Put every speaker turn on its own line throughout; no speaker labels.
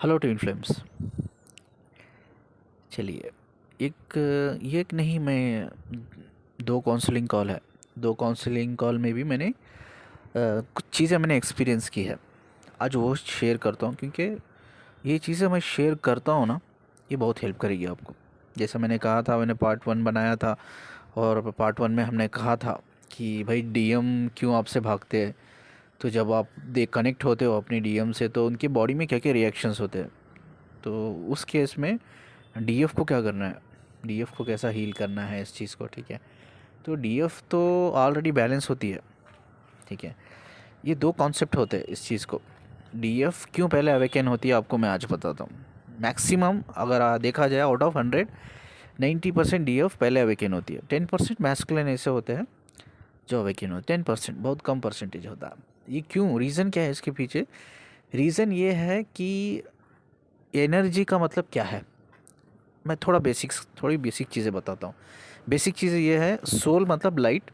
Hello twin flames. चलिए, ये एक नहीं, मैं दो काउंसलिंग कॉल है। दो काउंसलिंग कॉल में भी मैंने कुछ चीज़ें मैंने एक्सपीरियंस की है। आज वो शेयर करता हूँ, क्योंकि ये चीज़ें मैं शेयर करता हूँ ना, ये बहुत हेल्प करेगी आपको। जैसा मैंने कहा था, मैंने पार्ट वन बनाया था, और पार्ट वन में हमने कहा था कि भाई डीएम क्यों आपसे भागते हैं। तो जब आप दे कनेक्ट होते हो अपनी डीएम से, तो उनकी बॉडी में क्या क्या रिएक्शंस होते हैं। तो उस केस में डीएफ को क्या करना है, डीएफ को कैसा हील करना है इस चीज़ को, ठीक है। तो डीएफ तो ऑलरेडी बैलेंस होती है, ठीक है। ये दो कॉन्सेप्ट होते हैं इस चीज़ को। डीएफ क्यों पहले अवेकन होती है आपको मैं आज बताता हूँ। मैक्सिमम अगर देखा जाए आउट ऑफ 100, 90% डीएफ पहले अवेकन होती है। 10% मैस्कुलिन ऐसे होते हैं जो अवेकन होते हैं। 10% बहुत कम परसेंटेज होता है। ये क्यों, रीज़न क्या है इसके पीछे? रीज़न ये है कि एनर्जी का मतलब क्या है। मैं थोड़ी बेसिक चीज़ें बताता हूँ। बेसिक चीज़ें ये है, सोल मतलब लाइट,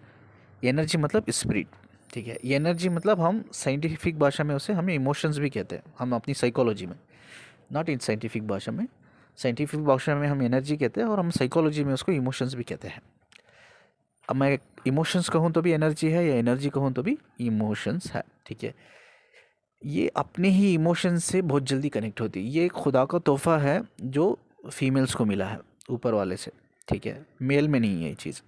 एनर्जी मतलब स्पिरिट, ठीक है। ये एनर्जी मतलब हम साइंटिफिक भाषा में उसे हमें इमोशंस भी कहते हैं, हम अपनी साइकोलॉजी में, नॉट इन साइंटिफिक भाषा में। साइंटिफिक भाषा में हम एनर्जी कहते हैं और हम साइकोलॉजी में उसको इमोशंस भी कहते हैं। अब मैं इमोशंस कहूँ तो भी एनर्जी है, या एनर्जी कहूँ तो भी इमोशंस है, ठीक है। ये अपने ही इमोशंस से बहुत जल्दी कनेक्ट होती है। ये एक खुदा का तोहफा है जो फीमेल्स को मिला है ऊपर वाले से, ठीक है। मेल में नहीं है ये चीज़।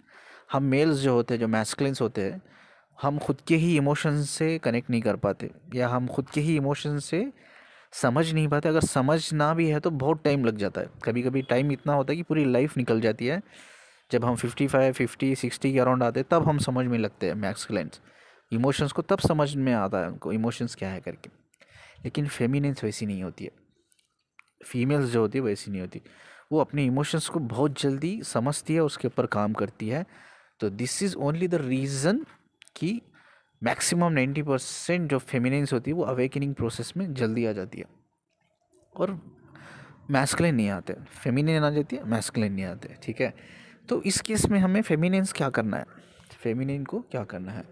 हम मेल्स जो होते हैं, जो मैस्कुलिन्स होते हैं, हम खुद के ही इमोशंस से कनेक्ट नहीं कर पाते, या हम खुद के ही इमोशंस से समझ नहीं पाते। अगर समझना भी है तो बहुत टाइम लग जाता है। कभी कभी टाइम इतना होता है कि पूरी लाइफ निकल जाती है। जब हम 55, 50, 60 के अराउंड आते हैं, तब हम समझ में लगते हैं मैस्कुलिन्स इमोशंस को, तब समझ में आता है उनको इमोशंस क्या है करके। लेकिन फेमिनिन्स वैसी नहीं होती है। फीमेल्स जो होती है वैसी नहीं होती। वो अपने इमोशंस को बहुत जल्दी समझती है, उसके ऊपर काम करती है। तो this is only the reason कि मैक्सिमम 90% जो फेमिनिन्स होती है वो अवेकनिंग प्रोसेस में जल्दी आ जाती है, और मैस्कुलिन नहीं आते। फेमिनिन आ जाती है, मैस्कुलिन नहीं आते, ठीक है। तो इस केस में हमें फेमिनिन्स क्या करना है, फेमिनिन को क्या करना है।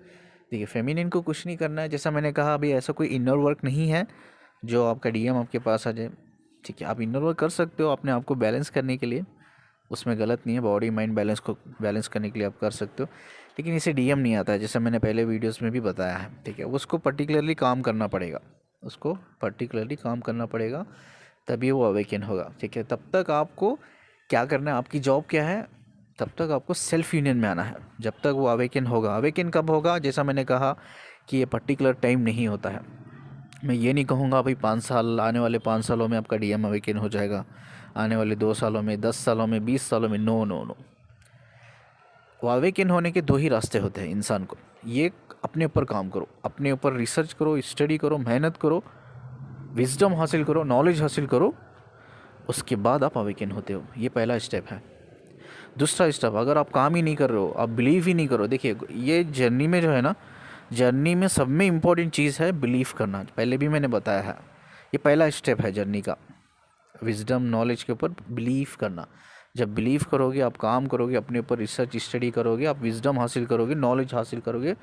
देखिए, फेमिनिन को कुछ नहीं करना है। जैसा मैंने कहा, अभी ऐसा कोई इनर वर्क नहीं है जो आपका डीएम आपके पास आ जाए, ठीक है। आप इनर वर्क कर सकते हो अपने आप को बैलेंस करने के लिए, उसमें गलत नहीं है। बॉडी माइंड बैलेंस को बैलेंस करने के लिए आप कर सकते हो। लेकिन इसे डीएम नहीं आता है, जैसे मैंने पहले वीडियोस में भी बताया है, ठीक है। उसको पर्टिकुलरली काम करना पड़ेगा, उसको पर्टिकुलरली काम करना पड़ेगा, तभी वो अवेकन होगा, ठीक है। तब तक आपको क्या करना है, आपकी जॉब क्या है, तब तक आपको सेल्फ यूनियन में आना है। जब तक वो अवेकन होगा, अवेकन कब होगा, जैसा मैंने कहा कि ये पर्टिकुलर टाइम नहीं होता है। मैं ये नहीं कहूँगा भाई 5 साल, आने वाले 5 सालों में आपका डीएम अवेकन हो जाएगा, आने वाले 2 सालों में, 10 सालों में, 20 सालों में। No no no. वो अवेकन होने के दो ही रास्ते होते हैं इंसान को। ये अपने ऊपर काम करो, अपने ऊपर रिसर्च करो, स्टडी करो, मेहनत करो, विजडम हासिल करो, नॉलेज हासिल करो, उसके बाद आप अवेकन होते हो। ये पहला स्टेप है। दूसरा स्टेप, अगर आप काम ही नहीं कर रहे हो, आप बिलीव ही नहीं करो। देखिए, ये जर्नी में जो है ना, जर्नी में सब में इम्पोर्टेंट चीज़ है बिलीव करना। पहले भी मैंने बताया है, ये पहला स्टेप है जर्नी का, विजडम नॉलेज के ऊपर बिलीव करना। जब बिलीव करोगे, आप काम करोगे, अपने ऊपर रिसर्च स्टडी करोगे, आप विजडम हासिल करोगे, नॉलेज हासिल करोगे,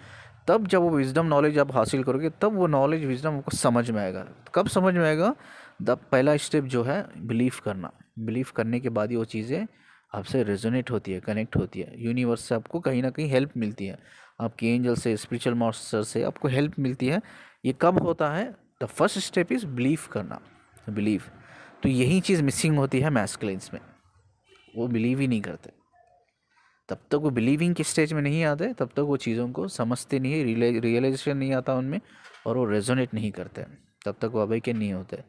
तब जब वो विजडम नॉलेज आप हासिल करोगे, तब वो नॉलेज विजडम आपको समझ में आएगा। कब समझ में आएगा? द पहला स्टेप जो है बिलीव करना। बिलीव करने के बाद ही वो चीज़ें आपसे रेजोनेट होती है, कनेक्ट होती है। यूनिवर्स से आपको कहीं ना कहीं हेल्प मिलती है, आपके एंजल से, स्पिरिचुअल मास्टर से आपको हेल्प मिलती है। ये कब होता है? The first step is believe करना, बिलीव। तो यही चीज़ मिसिंग होती है मैस्कुलिन्स में, वो बिलीव ही नहीं करते। तब तक वो बिलीविंग के स्टेज में नहीं आते, तब तक वो चीज़ों को समझते नहीं है, रियलाइजेशन नहीं आता उनमें, और वो रेजोनेट नहीं करते। तब तक वो अवेकन नहीं होते,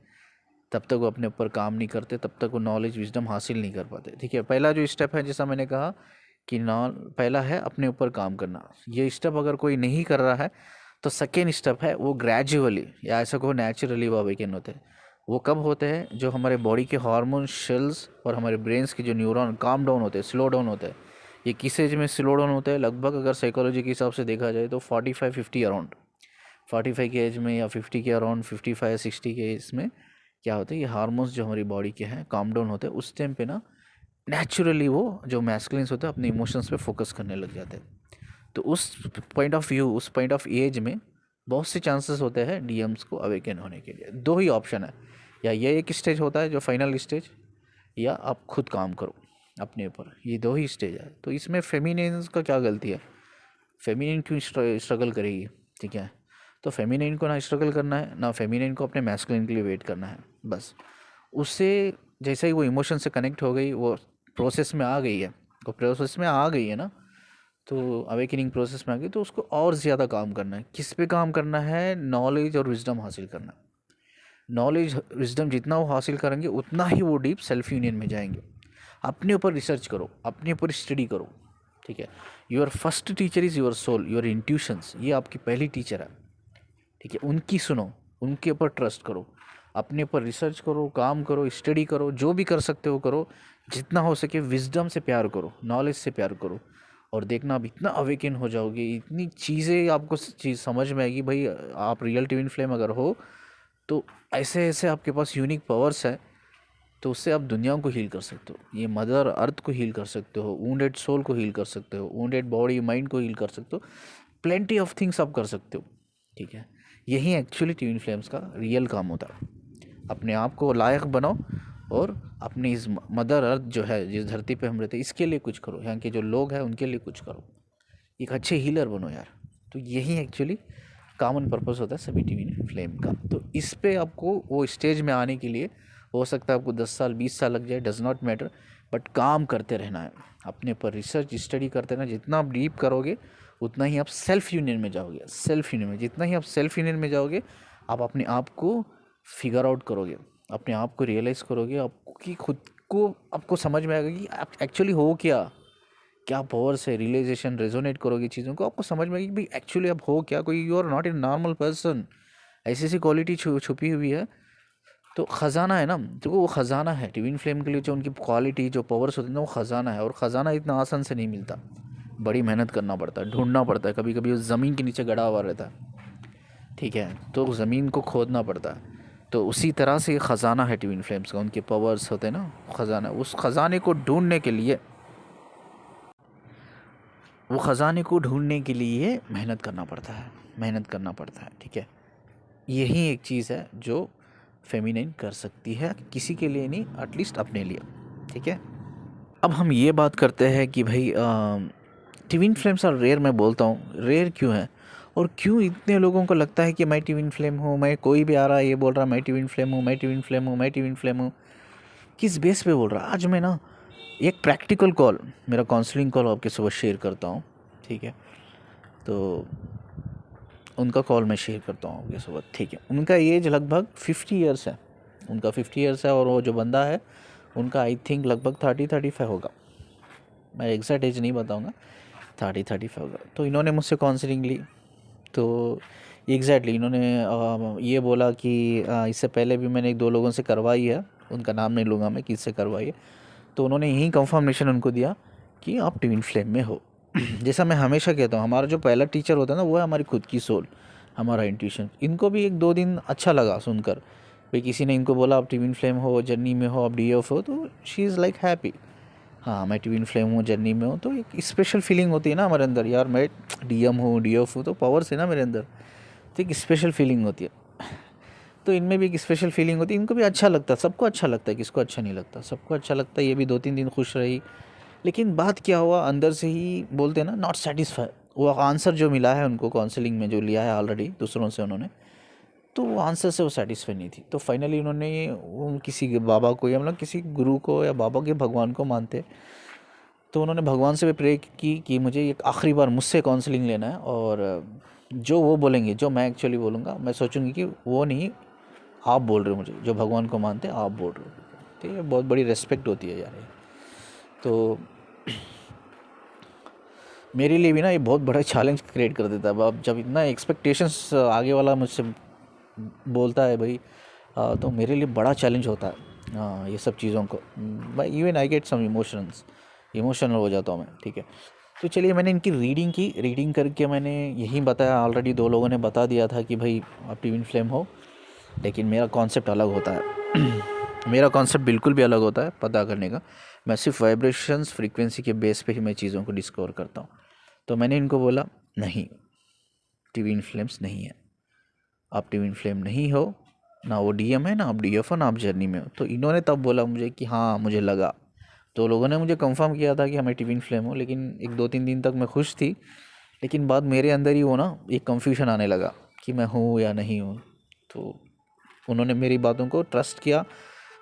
तब तक वो अपने ऊपर काम नहीं करते, तब तक वो नॉलेज विजडम हासिल नहीं कर पाते, ठीक है। पहला जो स्टेप है, जैसा मैंने कहा कि पहला है अपने ऊपर काम करना। ये स्टेप अगर कोई नहीं कर रहा है, तो सेकेंड स्टेप है वो ग्रेजुअली, या ऐसा को नेचुरली वो अवेकन होते हैं। वो कब होते हैं? जो हमारे बॉडी के हार्मोन शेल्स और हमारे ब्रेन्स के जो न्यूरॉन काम डाउन होते हैं, स्लो डाउन होते हैं। ये किस एज में स्लो डाउन होता है? लगभग अगर साइकोलॉजी के हिसाब से देखा जाए तो 45-50 अराउंड, 45 के एज में, या 50 के अराउंड, 55-60 के एज में क्या होता है, ये हार्मोन्स जो हमारी बॉडी के हैं काम डाउन होते हैं। उस टाइम पे ना नेचुरली वो जो मैस्कुलिन्स होते हैं अपने इमोशंस पे फोकस करने लग जाते हैं। तो उस पॉइंट ऑफ व्यू, उस पॉइंट ऑफ एज में बहुत से चांसेस होते हैं डीएम्स को अवेकन होने के लिए। दो ही ऑप्शन है, या ये एक स्टेज होता है जो फाइनल स्टेज, या आप खुद काम करो अपने ऊपर, ये दो ही स्टेज है। तो इसमें फेमिनिन का क्या गलती है? फेमिनिन क्यों स्ट्रगल करेगी? ठीक है, तो फेमिनिन को ना स्ट्रगल करना है, ना फेमिनिन को अपने मैस्कुलिन के लिए वेट करना है। बस उससे जैसे ही वो इमोशन से कनेक्ट हो गई, वो प्रोसेस में आ गई है, वो प्रोसेस में आ गई है ना, तो अवेकनिंग प्रोसेस में आ गई, तो उसको और ज़्यादा काम करना है। किस पे काम करना है? नॉलेज और विजडम हासिल करना है। नॉलेज विजडम जितना वो हासिल करेंगे उतना ही वो डीप सेल्फ यूनियन में जाएंगे। अपने ऊपर रिसर्च करो, अपने ऊपर स्टडी करो। ठीक है, your first teacher is your soul, your intuitions, ये आपकी पहली टीचर है। ठीक है, उनकी सुनो, उनके ऊपर ट्रस्ट करो, अपने ऊपर रिसर्च करो, काम करो, स्टडी करो, जो भी कर सकते हो करो। जितना हो सके विजडम से प्यार करो, नॉलेज से प्यार करो, और देखना आप इतना अवेकन हो जाओगे, इतनी चीज़ें आपको चीज़ समझ में आएगी। भाई आप रियल ट्विन फ्लेम अगर हो तो ऐसे ऐसे आपके पास यूनिक पावर्स है, तो उससे आप दुनिया को हील कर सकते हो। ये मदर अर्थ को हील कर सकते हो, वुंडेड सोल को हील कर सकते हो, वुंडेड बॉडी माइंड को हील कर सकते हो, प्लेंटी ऑफ थिंग्स आप कर सकते हो। ठीक है, यही एक्चुअली ट्विन फ्लेम्स का रियल काम होता है। अपने आप को लायक बनाओ, और अपनी इस मदर अर्थ जो है, जिस धरती पे हम रहते हैं, इसके लिए कुछ करो, यहाँ के जो लोग हैं उनके लिए कुछ करो, एक अच्छे हीलर बनो यार। तो यही एक्चुअली कॉमन पर्पस होता है सभी ट्विन फ्लेम का। तो इस पे आपको वो स्टेज में आने के लिए हो सकता है आपको 10 साल 20 साल लग जाए, डज नॉट मैटर, बट काम करते रहना है, अपने पर रिसर्च स्टडी करते रहना। जितना आप डीप करोगे उतना ही आप सेल्फ यूनियन में जाओगे। सेल्फ यूनियन में जितना ही आप सेल्फ यूनियन में जाओगे, आप अपने आप को फिगर आउट करोगे, अपने आप को रियलाइज़ करोगे, आपको कि खुद को आपको समझ में आएगा कि आप एक्चुअली हो क्या, क्या पावर से रियलाइजेशन रेजोनेट करोगे चीज़ों को, आपको समझ में आएगी भाई एक्चुअली आप हो क्या। कोई you are not a normal person, ऐसी ऐसी क्वालिटी छुपी हुई है। तो ख़जाना है ना, तो वो ख़जाना है ट्विन फ्लेम के लिए। जो उनकी क्वालिटी, जो पावर्स होती है ना, वो ख़जाना है। और ख़जाना इतना आसान से नहीं मिलता, बड़ी मेहनत करना पड़ता है, ढूंढना पड़ता है, कभी कभी उस ज़मीन के नीचे गड़ा हुआ रहता है। ठीक है, तो ज़मीन को खोदना पड़ता है। तो उसी तरह से ये ख़जाना है ट्विन फ्लेम्स का, उनके पावर्स होते हैं ना, ख़जाना। उस ख़जाने को ढूंढने के लिए, वो ख़जाने को ढूंढने के लिए मेहनत करना पड़ता है, मेहनत करना पड़ता है। ठीक है, यही एक चीज़ है जो फेमिनिन कर सकती है, किसी के लिए नहीं, एटलीस्ट अपने लिए। ठीक है, अब हम ये बात करते हैं कि भाई ट्विन फ्लेम्स आर रेयर। मैं बोलता हूँ रेयर क्यों है, और क्यों इतने लोगों को लगता है कि मैं ट्विन फ्लेम हूँ। मैं, कोई भी आ रहा है ये बोल रहा है मैं ट्विन फ्लेम हूँ, मैं ट्विन फ्लेम हूँ, मैं ट्विन फ्लेम हूँ। किस बेस पे बोल रहा है? आज मैं ना एक प्रैक्टिकल कॉल, मेरा काउंसलिंग कॉल आपके साथ शेयर करता हूँ। ठीक है, तो उनका कॉल मैं शेयर करता हूँ आपके साथ। ठीक है, उनका एज लगभग 50 ईयर्स है, उनका 50 ईयर्स है, और वो जो बंदा है उनका आई थिंक लगभग 30-35 होगा, मैं एग्जैक्ट एज नहीं बताऊँगा, 30-35 होगा। तो इन्होंने मुझसे काउंसलिंग ली, तो एग्जैक्टली इन्होंने ये बोला कि इससे पहले भी मैंने 1-2 लोगों से करवाई है, उनका नाम नहीं लूँगा मैं किससे करवाई है। तो उन्होंने यही कंफर्मेशन उनको दिया कि आप ट्विन फ्लेम में हो। जैसा मैं हमेशा कहता हूँ, हमारा जो पहला टीचर होता है ना, वो है हमारी खुद की सोल, हमारा इंट्यूशन। इनको भी 1-2 दिन अच्छा लगा सुनकर, भाई किसी ने इनको बोला आप ट्विन फ्लेम हो, जर्नी में हो, आप डीएफ हो, तो शी इज़ लाइक हैप्पी। हाँ, मैं ट्विन फ्लेम हूँ, जर्नी में हूँ, तो एक स्पेशल फीलिंग होती है ना हमारे अंदर, यार मैं डीएम हूँ, डीएफ हूँ, तो पावर्स है ना मेरे अंदर, तो एक स्पेशल फीलिंग होती है। तो इनमें भी एक स्पेशल फीलिंग होती है, इनको भी अच्छा लगता है, सबको अच्छा लगता है, किसको अच्छा नहीं लगता, सबको अच्छा लगता है। ये भी 2-3 दिन खुश रही, लेकिन बात क्या हुआ, अंदर से ही बोलते हैं ना, नॉट सेटिस्फाई। वो आंसर जो मिला है उनको काउंसलिंग में, जो लिया है ऑलरेडी दूसरों से उन्होंने, तो वो आंसर से वो सेटिस्फाई नहीं थी। तो फाइनली उन्होंने वो किसी के बाबा को, या मतलब किसी गुरु को, या बाबा के भगवान को मानते, तो उन्होंने भगवान से भी प्रे की कि मुझे एक आखिरी बार मुझसे काउंसलिंग लेना है, और जो वो बोलेंगे, जो मैं एक्चुअली बोलूँगा, मैं सोचूंगी कि वो नहीं, आप बोल रहे हो मुझे, जो भगवान को मानते हैं आप बोल रहे हो। ठीक है, बहुत बड़ी रेस्पेक्ट होती है यार ये। तो मेरे लिए भी ना ये बहुत बड़ा चैलेंज क्रिएट कर देता है। अब जब इतना एक्सपेक्टेशंस आगे वाला मुझसे बोलता है भाई, तो मेरे लिए बड़ा चैलेंज होता है ये सब चीज़ों को। भाई even I get some emotional हो जाता हूँ मैं। ठीक है, तो चलिए, मैंने इनकी रीडिंग की, रीडिंग करके मैंने यही बताया, ऑलरेडी 2 लोगों ने बता दिया था कि भाई आप ट्विन फ्लेम हो, लेकिन मेरा कॉन्सेप्ट अलग होता है। मेरा कॉन्सेप्ट बिल्कुल भी अलग होता है पता करने का। मैं सिर्फ वाइब्रेशंस, फ्रीक्वेंसी के बेस पे ही मैं चीज़ों को डिस्कवर करता हूँ। तो मैंने इनको बोला नहीं, ट्विन फ्लेम्स नहीं है, आप ट्विन फ्लेम नहीं हो, ना वो डीएम है, ना आप डीएफ हो, ना आप जर्नी में हो। तो इन्होंने तब बोला मुझे कि हाँ मुझे लगा। तो लोगों ने मुझे कंफर्म किया था कि हमें ट्विन फ्लेम हो, लेकिन एक दो तीन दिन तक मैं खुश थी। लेकिन बाद मेरे अंदर ही वो ना एक कंफ्यूजन आने लगा कि मैं हूँ या नहीं हूँ। तो उन्होंने मेरी बातों को ट्रस्ट किया,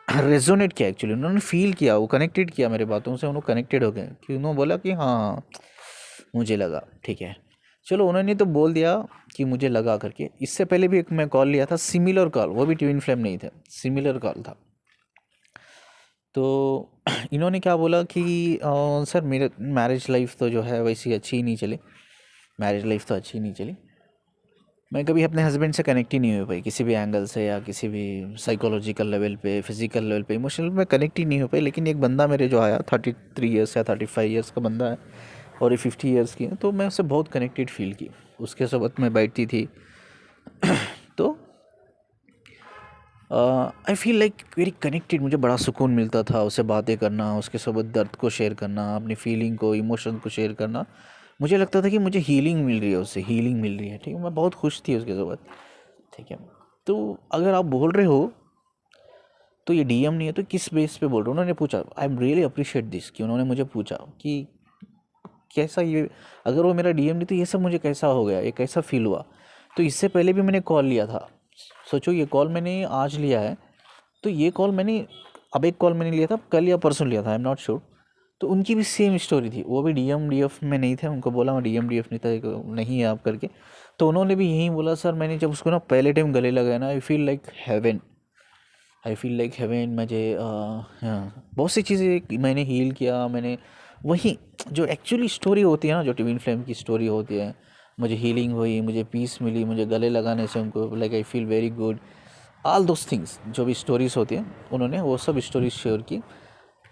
रेजोनेट किया, एक्चुअली उन्होंने फील किया, वो कनेक्टेड किया मेरे बातों से, उन्होंने कनेक्टेड हो गए कि उन्होंने बोला कि हाँ मुझे लगा, ठीक है चलो। उन्होंने तो बोल दिया कि मुझे लगा करके। इससे पहले भी एक मैं कॉल लिया था, सिमिलर कॉल, वो भी ट्विन फ्लेम नहीं थे, सिमिलर कॉल था। तो इन्होंने क्या बोला कि सर मेरे मैरिज लाइफ तो जो है वैसी अच्छी ही नहीं चली, मैरिज लाइफ तो अच्छी नहीं चली, मैं कभी अपने हस्बैंड से कनेक्ट ही नहीं हो पाई किसी भी एंगल से, या किसी भी साइकोलॉजिकल लेवल पे, फिजिकल लेवल पे, इमोशनल में कनेक्ट ही नहीं हो पाई। लेकिन एक बंदा मेरे जो आया 33 ईयर्स या 35 ईयर्स का बंदा है, और ये 50 ईयर्स की है, तो मैं उससे बहुत कनेक्टेड फील की। उसके साथ मैं बैठती थी तो I feel like very connected, मुझे बड़ा सुकून मिलता था उससे बातें करना, उसके साथ दर्द को शेयर करना, अपनी फीलिंग को, इमोशन को शेयर करना। मुझे लगता था कि मुझे हीलिंग मिल रही है, उससे हीलिंग मिल रही है, ठीक है। मैं बहुत खुश थी उसके साथ, ठीक है। तो अगर आप बोल रहे हो तो ये डीएम नहीं है, तो किस बेस पे बोल रहे हो? उन्होंने पूछा, I am really appreciate this, कि उन्होंने मुझे पूछा कि कैसा ये, अगर वो मेरा डीएम नहीं तो ये सब मुझे कैसा हो गया, ये कैसा फील हुआ। तो इससे पहले भी मैंने कॉल लिया था, सोचो ये कॉल मैंने आज लिया है, तो ये कॉल मैंने, अब एक कॉल मैंने लिया था कल या परसों लिया था, आई एम नॉट श्योर। तो उनकी भी सेम स्टोरी थी, वो भी डीएम डीएफ में नहीं थे, उनको बोला मैं डीएम डीएफ नहीं था, नहीं है आप करके। तो उन्होंने भी यही बोला, सर मैंने जब उसको ना पहले टाइम गले लगाया ना, I feel like heaven, I feel like heaven. मुझे हाँ बहुत सी चीज़ें मैंने हील किया, मैंने वही जो एक्चुअली स्टोरी होती है ना, जो ट्विन फ्लेम की स्टोरी होती है, मुझे हीलिंग हुई, मुझे पीस मिली, मुझे गले लगाने से उनको like I feel very good, all those things, जो भी स्टोरीज़ होती हैं उन्होंने वो सब स्टोरीज शेयर की।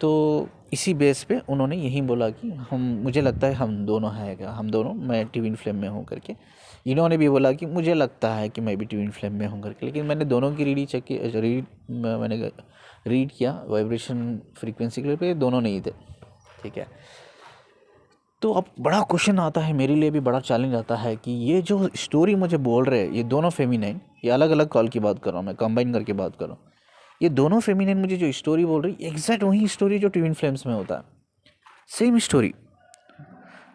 तो इसी बेस पे उन्होंने यही बोला कि हम, मुझे लगता है हम दोनों हैं क्या, हम दोनों, मैं ट्विन फ्लेम में हूँ करके। इन्होंने भी बोला कि मुझे लगता है कि मैं भी ट्विन फ्लेम में हूँ करके। लेकिन मैंने दोनों की रीड चेक की, मैंने रीड किया वाइब्रेशन फ्रीक्वेंसी के पे, दोनों नहीं थे, ठीक है। तो अब बड़ा क्वेश्चन आता है, मेरे लिए भी बड़ा चैलेंज आता है कि ये जो स्टोरी मुझे बोल रहे हैं, ये दोनों फेमिनाइन, ये अलग अलग कॉल की बात कर रहा हूँ मैं, कंबाइन करके बात कर रहा हूँ, ये दोनों फेमिनाइन मुझे जो स्टोरी बोल रही है, एग्जैक्ट वही स्टोरी जो ट्विन फ्लेम्स में होता है, सेम स्टोरी।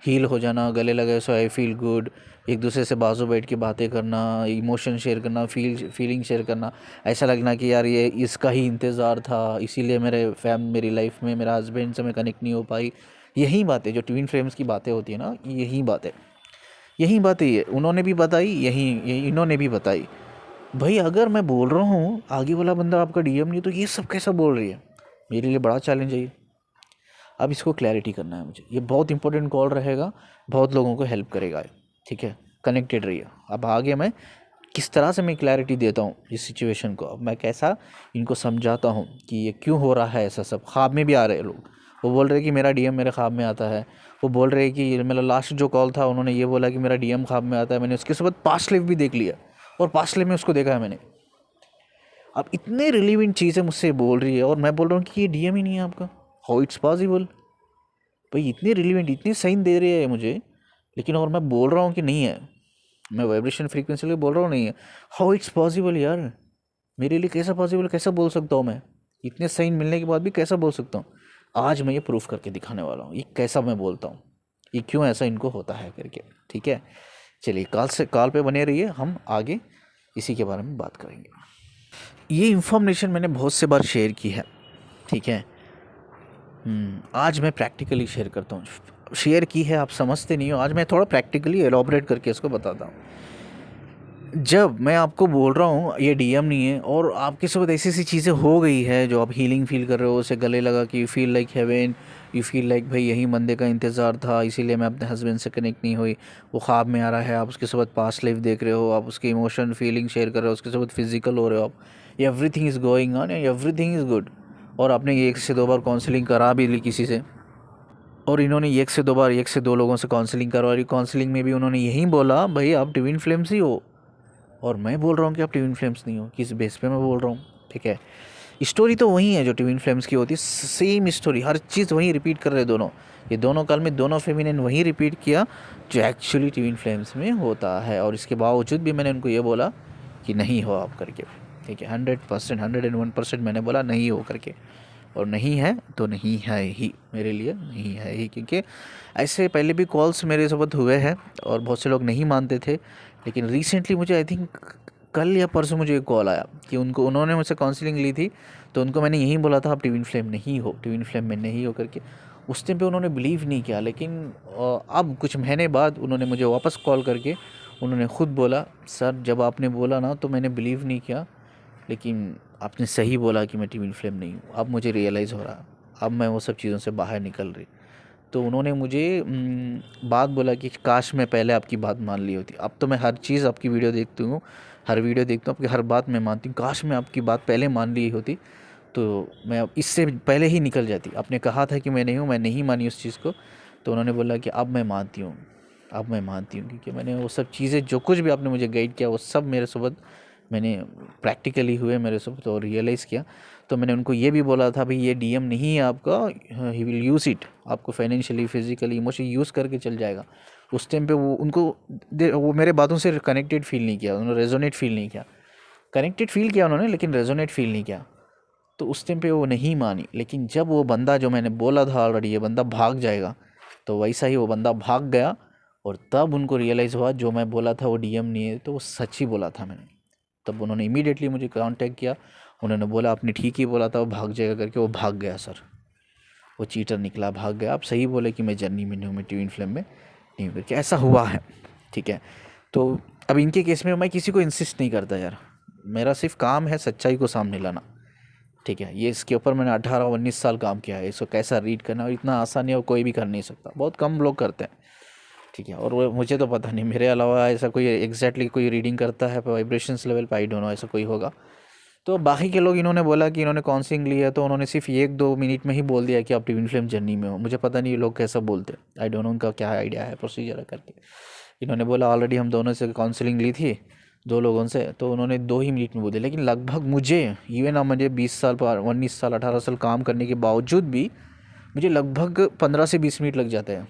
हील हो जाना, गले लगे सो आई फील गुड, एक दूसरे से बाजू बैठ के बातें करना, इमोशन शेयर करना, फीलिंग शेयर करना, ऐसा लगना कि यार ये इसका ही इंतज़ार था, इसीलिए मेरी लाइफ में मेरा हस्बैंड से मैं कनेक्ट नहीं हो पाई। यही बातें जो ट्विन फ्लेम्स की बातें होती है ना, यही बातें ये उन्होंने भी बताई, यही इन्होंने भी बताई। भाई अगर मैं बोल रहा हूँ आगे वाला बंदा आपका डीएम नहीं, तो ये सब कैसा बोल रही है? मेरे लिए बड़ा चैलेंज है ये। अब इसको क्लैरिटी करना है मुझे, ये बहुत इंपॉर्टेंट कॉल रहेगा, बहुत लोगों को हेल्प करेगा, ठीक है। कनेक्टेड रहिए। अब आगे मैं किस तरह से मैं क्लैरिटी देता हूँ इस सिचुएशन को, अब मैं कैसा इनको समझाता हूँ कि ये क्यों हो रहा है ऐसा सब। ख्वाब में भी आ रहे हैं लोग, वो बोल रहे हैं कि मेरा डीएम मेरे ख्वाब में आता है। वो बोल रहे हैं कि मेरा लास्ट जो कॉल था उन्होंने ये बोला कि मेरा डीएम ख्वाब में आता है। मैंने उसके साथ पास्ट लाइफ भी देख लिया, और पास्ट लाइफ में उसको देखा है मैंने। अब इतने रिलीवेंट चीज़ें मुझसे बोल रही है, और मैं बोल रहा हूँ कि ये डीएम ही नहीं है आपका, हाउ इट्स पॉसिबल? भाई इतने रिलीवेंट, इतने साइन दे रहे हैं मुझे, लेकिन और मैं बोल रहा हूँ कि नहीं है, मैं वाइब्रेशन फ्रीक्वेंसी लिए बोल रहा हूँ नहीं है। हाउ इट्स पॉसिबल यार, मेरे लिए कैसा पॉसिबल, कैसा बोल सकता हूँ मैं? इतने साइन मिलने के बाद भी कैसा बोल सकता हूँ? आज मैं ये प्रूफ करके दिखाने वाला हूँ, ये कैसा मैं बोलता हूँ, ये क्यों ऐसा इनको होता है करके, ठीक है। चलिए कॉल पे बने रहिए, हम आगे इसी के बारे में बात करेंगे। ये इन्फॉर्मेशन मैंने बहुत से बार शेयर की है, ठीक है। आज मैं प्रैक्टिकली शेयर करता हूँ, शेयर की है आप समझते नहीं हो, आज मैं थोड़ा प्रैक्टिकली एलॉबरेट करके इसको बताता हूँ। जब मैं आपको बोल रहा हूँ ये डीएम नहीं है, और आपके साथ ऐसी ऐसी चीज़ें हो गई है जो आप हीलिंग फील कर रहे हो, उसे गले लगा कि you feel like heaven, you feel like भाई यही बंदे का इंतज़ार था, इसीलिए मैं अपने हस्बैंड से कनेक्ट नहीं हुई, वो ख्वाब में आ रहा है, आप उसके साथ पास्ट लाइफ देख रहे हो, आप उसके इमोशन फीलिंग शेयर कर रहे हो, उसके साथ फिजिकल हो रहे हो आप, everything is going on, everything is good. और आपने एक से दो बार काउंसलिंग करा भी ली किसी से, और इन्होंने एक से दो बार, एक से दो लोगों से काउंसलिंग करवा रही, काउंसलिंग में भी उन्होंने यही बोला भाई आप ट्विन फ्लेम्स ही हो, और मैं बोल रहा हूँ कि आप ट्विन फ्लेम्स नहीं हो। किस बेस पे मैं बोल रहा हूँ, ठीक है। स्टोरी तो वही है जो ट्विन फ्लेम्स की होती है, सेम स्टोरी, हर चीज़ वही रिपीट कर रहे हैं दोनों, ये दोनों काल में दोनों फेमिनिन वही रिपीट किया जो एक्चुअली ट्विन फ्लेम्स में होता है। और इसके बावजूद भी मैंने उनको ये बोला कि नहीं हो आप करके, ठीक है, 100%, 101% मैंने बोला नहीं हो करके, और नहीं है तो नहीं है ही, मेरे लिए नहीं है ही। क्योंकि ऐसे पहले भी कॉल्स मेरे साथ हुए हैं और बहुत से लोग नहीं मानते थे, लेकिन रिसेंटली मुझे आई थिंक कल या परसों मुझे एक कॉल आया कि उन्होंने मुझसे काउंसलिंग ली थी, तो उनको मैंने यही बोला था आप ट्विन फ्लेम नहीं हो, ट्विन फ्लेम में नहीं हो करके। उस टाइम पे उन्होंने बिलीव नहीं किया, लेकिन अब कुछ महीने बाद उन्होंने मुझे वापस कॉल करके उन्होंने ख़ुद बोला, सर जब आपने बोला ना तो मैंने बिलीव नहीं किया, लेकिन आपने सही बोला कि मैं ट्विन फ्लेम नहीं हूँ, अब मुझे रियलाइज़ हो रहा, अब मैं वो सब चीज़ों से बाहर निकल रही। तो उन्होंने मुझे बात बोला कि काश मैं पहले आपकी बात मान ली होती। अब तो मैं हर चीज़ आपकी वीडियो देखती हूँ, हर वीडियो देखता हूँ, आपकी हर बात मैं मानती हूँ। काश मैं आपकी बात पहले मान ली होती तो मैं अब इससे पहले ही निकल जाती। आपने कहा था कि मैं नहीं हूँ, मैं नहीं मानी उस चीज़ को, तो उन्होंने बोला कि अब मैं मानती हूँ, अब मैं मानती हूँ, क्योंकि मैंने वो सब चीज़ें जो कुछ भी आपने मुझे गाइड किया वो सब मेरे साथ मैंने प्रैक्टिकली हुए मेरे साथ और रियलाइज़ किया। तो मैंने उनको ये भी बोला था भाई ये डीएम नहीं है आपका, ही विल यूज़ इट, आपको फाइनेंशियली, फिजिकली, इमोशनली यूज़ करके चल जाएगा। उस टाइम पे वो मेरे बातों से कनेक्टेड फील नहीं किया, उन्होंने रेजोनेट फील नहीं किया। कनेक्टेड फील किया उन्होंने, लेकिन रेजोनेट फील नहीं किया। तो उस टाइम पे वो नहीं मानी। लेकिन जब वो बंदा जो मैंने बोला था ऑलरेडी ये बंदा भाग जाएगा, तो वैसा ही वो बंदा भाग गया, और तब उनको रियलाइज़ हुआ जो मैं बोला था वो डीएम नहीं है, तो वो सच ही बोला था मैंने। तब उन्होंने इमीडिएटली मुझे कांटेक्ट किया, उन्होंने बोला आपने ठीक ही बोला था वो भाग जाएगा करके। वो भाग गया सर, वो चीटर निकला, भाग गया। आप सही बोले कि मैं जर्नी में नहीं हूँ, मैं ट्विन फ्लेम में नहीं हूँ करके, ऐसा हुआ है। ठीक है, तो अब इनके केस में मैं किसी को इंसिस्ट नहीं करता यार, मेरा सिर्फ काम है सच्चाई को सामने लाना। ठीक है, ये इसके ऊपर मैंने 18-19 साल काम किया है, इसको कैसा रीड करना और इतना आसान है, और कोई भी कर नहीं सकता, बहुत कम लोग करते हैं। ठीक है, और वो मुझे तो पता नहीं मेरे अलावा ऐसा कोई एग्जैक्टली कोई रीडिंग करता है वाइब्रेशंस लेवल पे, आई डोंट नो ऐसा कोई होगा। तो बाकी के लोग इन्होंने बोला कि इन्होंने काउंसलिंग ली है, तो उन्होंने सिर्फ 1-2 मिनट में ही बोल दिया कि आप ट्विन फ्लेम जर्नी में हो। मुझे पता नहीं ये लोग कैसा बोलते, आई डोंट नो उनका क्या आइडिया है, प्रोसीजर है करके। इन्होंने बोला ऑलरेडी हम दोनों से काउंसलिंग ली थी 2 लोगों से, तो उन्होंने 2 ही मिनट में बोल दिया। लेकिन लगभग मुझे इवन अब मुझे 20 साल पर 19 साल 18 साल काम करने के बावजूद भी मुझे लगभग 15 से 20 मिनट लग जाते हैं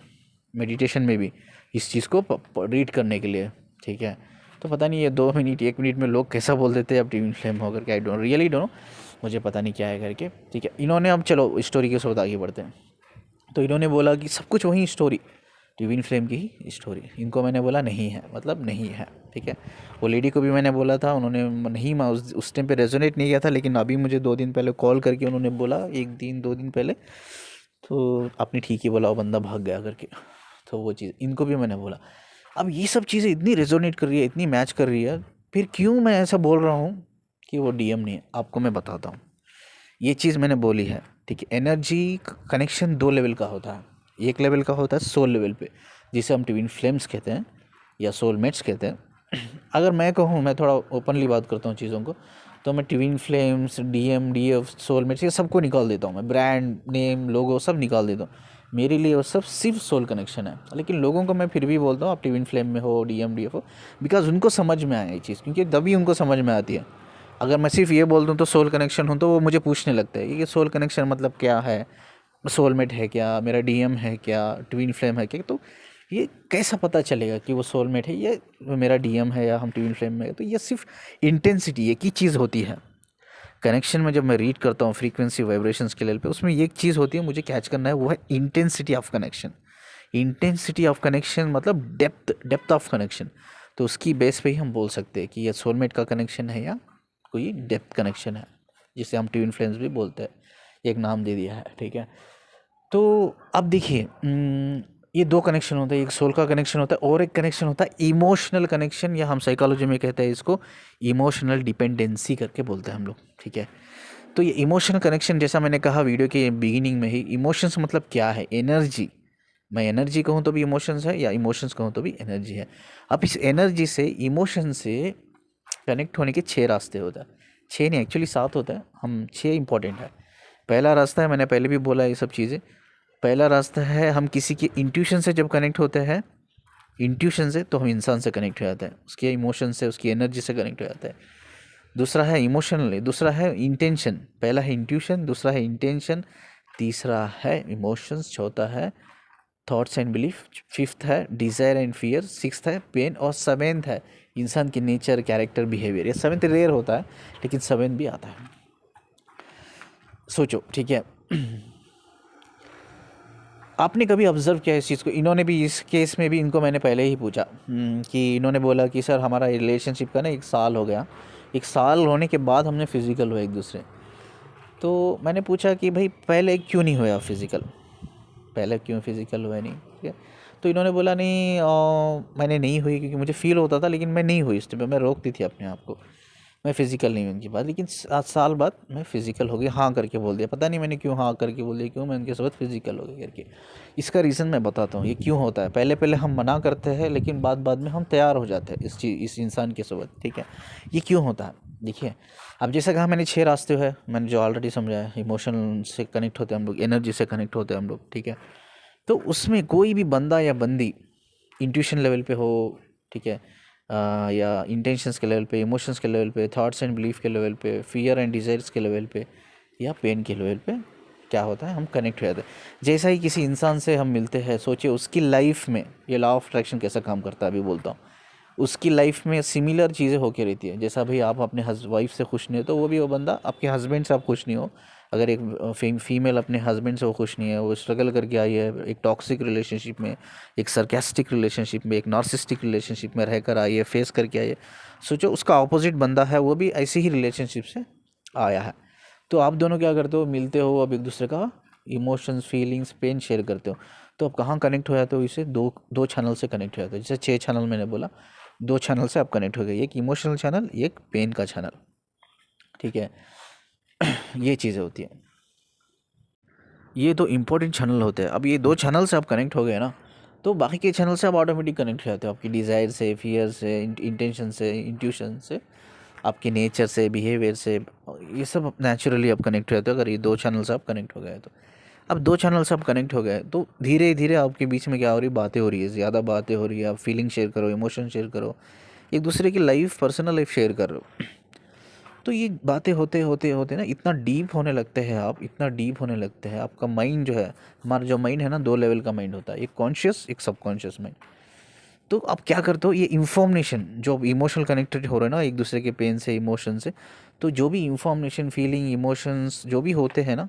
मेडिटेशन में भी इस चीज़ को रीड करने के लिए। ठीक है, तो पता नहीं ये 2 मिनट 1 मिनट में लोग कैसा बोल देते हैं अब ट्विन फ्लेम होकर के, I don't really don't know, मुझे पता नहीं क्या है करके। ठीक है, इन्होंने अब चलो स्टोरी के साथ आगे बढ़ते हैं। तो इन्होंने बोला कि सब कुछ वही स्टोरी, ट्विन फ्लेम की ही स्टोरी। इनको मैंने बोला नहीं है, मतलब नहीं है। ठीक है, वो लेडी को भी मैंने बोला था, उन्होंने नहीं, मैं उस टाइम पे रेजोनेट नहीं किया था, लेकिन अभी मुझे 2 दिन पहले कॉल करके उन्होंने बोला, 1 दिन 2 दिन पहले, तो आपने ठीक ही बोला वो बंदा भाग गया करके। तो वो चीज़ इनको भी मैंने बोला। अब ये सब चीज़ें इतनी रेजोनेट कर रही है, इतनी मैच कर रही है, फिर क्यों मैं ऐसा बोल रहा हूँ कि वो डीएम नहीं है, आपको मैं बताता हूँ। ये चीज़ मैंने बोली है। ठीक है, एनर्जी कनेक्शन 2 लेवल का होता है। एक लेवल का होता है सोल लेवल पे, जिसे हम ट्विन फ्लेम्स कहते हैं या सोलमेट्स कहते हैं। अगर मैं कहूँ, मैं थोड़ा ओपनली बात करता हूँ चीज़ों को, तो मैं twin flames, DM, DF, soulmates ये सबको निकाल देता हूँ, मैं ब्रांड नेम लोगो सब निकाल देता हूँ। मेरे लिए वो सब सिर्फ सोल कनेक्शन है। लेकिन लोगों को मैं फिर भी बोलता हूँ आप ट्विन फ्लेम में हो, डीएम, डीएफ हो, बिकॉज उनको समझ में आए ये चीज़, क्योंकि तभी उनको समझ में आती है। अगर मैं सिर्फ ये बोल दूँ तो सोल कनेक्शन हूँ, तो वो मुझे पूछने लगता है ये सोल कनेक्शन मतलब क्या है, सोलमेट है क्या, मेरा डीएम है क्या, ट्विन फ्लेम है क्या। तो ये कैसा पता चलेगा कि वो सोलमेट है या मेरा डीएम है या हम ट्विन फ्लेम में है। तो ये सिर्फ इंटेंसिटी एक ही चीज़ होती है कनेक्शन में। जब मैं रीड करता हूँ फ्रीक्वेंसी वाइब्रेशंस के लेवल पे, उसमें एक चीज़ होती है मुझे कैच करना है, वो है intensity of connection. Intensity of connection मतलब डेप्थ ऑफ कनेक्शन। तो उसकी बेस पे ही हम बोल सकते हैं कि ये सोलमेट का कनेक्शन है या कोई डेप्थ कनेक्शन है, जिसे हम ट्विन फ्लेम्स भी बोलते हैं, एक नाम दे दिया है। ठीक है, तो अब देखिए ये 2 कनेक्शन होते हैं, एक सोल का कनेक्शन होता है और एक कनेक्शन होता है इमोशनल कनेक्शन, या हम साइकोलॉजी में कहते हैं इसको इमोशनल डिपेंडेंसी करके बोलते हैं हम लोग। ठीक है, तो ये इमोशनल कनेक्शन, जैसा मैंने कहा वीडियो के बिगिनिंग में ही, इमोशंस मतलब क्या है, एनर्जी। मैं एनर्जी कहूँ तो भी इमोशंस है, या इमोशंस कहूँ तो भी एनर्जी है। अब इस एनर्जी से, इमोशन से कनेक्ट होने के 6 रास्ते होता है। 6 नहीं, एक्चुअली 7 होता है, हम 6 इंपॉर्टेंट है। पहला रास्ता है, मैंने पहले भी बोला ये सब चीज़ें, पहला रास्ता है हम किसी के इंट्यूशन से जब कनेक्ट होते हैं, इंट्यूशन से, तो हम इंसान से कनेक्ट हो जाते हैं, उसके इमोशन से, उसकी एनर्जी से कनेक्ट हो जाता है। दूसरा है इमोशनली, दूसरा है इंटेंशन। पहला है इंट्यूशन, दूसरा है इंटेंशन, तीसरा है इमोशंस, चौथा है थॉट्स एंड बिलीफ, फिफ्थ है डिज़ायर एंड फियर, सिक्स्थ है पेन, और सेवेंथ है इंसान की नेचर, कैरेक्टर, बिहेवियर। ये सेवेंथ रेयर होता है लेकिन सेवेंथ भी आता है। सोचो, ठीक है। आपने कभी ऑब्जर्व किया इस चीज़ को? इन्होंने भी इस केस में भी इनको मैंने पहले ही पूछा कि इन्होंने बोला कि सर हमारा रिलेशनशिप का ना 1 साल हो गया, 1 साल होने के बाद हमने फिज़िकल हुआ एक दूसरे। तो मैंने पूछा कि भाई पहले क्यों नहीं हुआ फिज़िकल, पहले क्यों फिज़िकल हुआ नहीं, ठीक है। तो इन्होंने बोला नहीं, मैंने नहीं हुई क्योंकि मुझे फील होता था लेकिन मैं नहीं हुई उस टाइम, मैं रोकती थी अपने आप को, मैं फ़िज़िकल नहीं हुई उनकी बात। लेकिन 7 साल बाद मैं फ़िज़िकल हो गई, हाँ करके बोल दिया। पता नहीं मैंने क्यों हाँ करके बोल दिया, क्यों मैं उनके साथ फ़िज़िकल हो गई करके। इसका रीज़न मैं बताता हूँ ये क्यों होता है। पहले पहले हम मना करते हैं लेकिन बाद बाद में हम तैयार हो जाते हैं इस इंसान के साथ, ठीक है। ये क्यों होता है देखिए, अब जैसा कहा मैंने 6 रास्ते हैं, मैंने जो ऑलरेडी समझाया। इमोशन से कनेक्ट होते हैं हम लोग, एनर्जी से कनेक्ट होते हैं हम लोग, ठीक है। तो उसमें कोई भी बंदा या बंदी इंट्यूशन लेवल पे हो, ठीक है, या इंटेंशंस के लेवल पे, इमोशंस के लेवल पे, थॉट्स एंड बिलीफ के लेवल पे, फियर एंड डिज़ायर्स के लेवल पे, या पेन के लेवल पे, क्या होता है हम कनेक्ट हो जाते हैं। जैसा ही किसी इंसान से हम मिलते हैं, सोचिए उसकी लाइफ में ये लॉ ऑफ अट्रैक्शन कैसा काम करता है अभी बोलता हूँ। उसकी लाइफ में सिमिलर चीज़ें होके रहती है। जैसा भाई आप अपने वाइफ से खुश नहीं हो तो वो भी वो बंदा आपके हस्बैंड से आप खुश नहीं हो। अगर एक फीमेल अपने हस्बैंड से वो खुश नहीं है, वो स्ट्रगल करके आई है एक टॉक्सिक रिलेशनशिप में, एक सरकास्टिक रिलेशनशिप में, एक नार्सिस्टिक रिलेशनशिप में रहकर आई है, फेस करके आई है। सोचो उसका ऑपोजिट बंदा है, वो भी ऐसी ही रिलेशनशिप से आया है। तो आप दोनों क्या करते हो, मिलते हो, अब एक दूसरे का इमोशंस, फीलिंग्स, पेन शेयर करते हो। तो आप कहाँ कनेक्ट हो जाते हो? इसे दो दो चैनल से कनेक्ट हो जाते हो। जैसे 6 चैनल मैंने बोला, 2 चैनल से आप कनेक्ट हो गए, एक इमोशनल चैनल, एक पेन का चैनल, ठीक है। ये चीज़ें होती हैं, ये 2 इंपॉर्टेंट चैनल होते हैं। अब ये 2 चैनल से आप कनेक्ट हो गए ना, तो बाकी के चैनल से आप ऑटोमेटिक कनेक्ट हो जाते हो, आपकी डिज़ायर से, फियर से, इंटेंशन से, इंट्यूशन से, आपके नेचर से, बिहेवियर से, ये सब नेचुरली आप कनेक्ट हो जाते हो अगर ये 2 चैनल से आप कनेक्ट हो गए तो। अब 2 चैनल से आप कनेक्ट हो गए तो धीरे धीरे आपके बीच में क्या हो रही है, बातें हो रही है, ज़्यादा बातें हो रही है, आप फीलिंग शेयर करो, इमोशन शेयर करो, एक दूसरे की लाइफ, पर्सनल लाइफ शेयर कर रहे हो। तो ये बातें होते होते होते ना इतना डीप होने लगते हैं आप, इतना डीप होने लगते हैं, आपका माइंड जो है, हमारा जो माइंड है ना, 2 लेवल का माइंड होता है, एक कॉन्शियस, एक सबकॉन्शियस माइंड। तो आप क्या करते हो, ये इन्फॉर्मेशन जो इमोशनल कनेक्टेड हो रहे हैं ना एक दूसरे के पेन से, इमोशन से, तो जो भी इन्फॉर्मेशन, फीलिंग, इमोशंस जो भी होते हैं ना,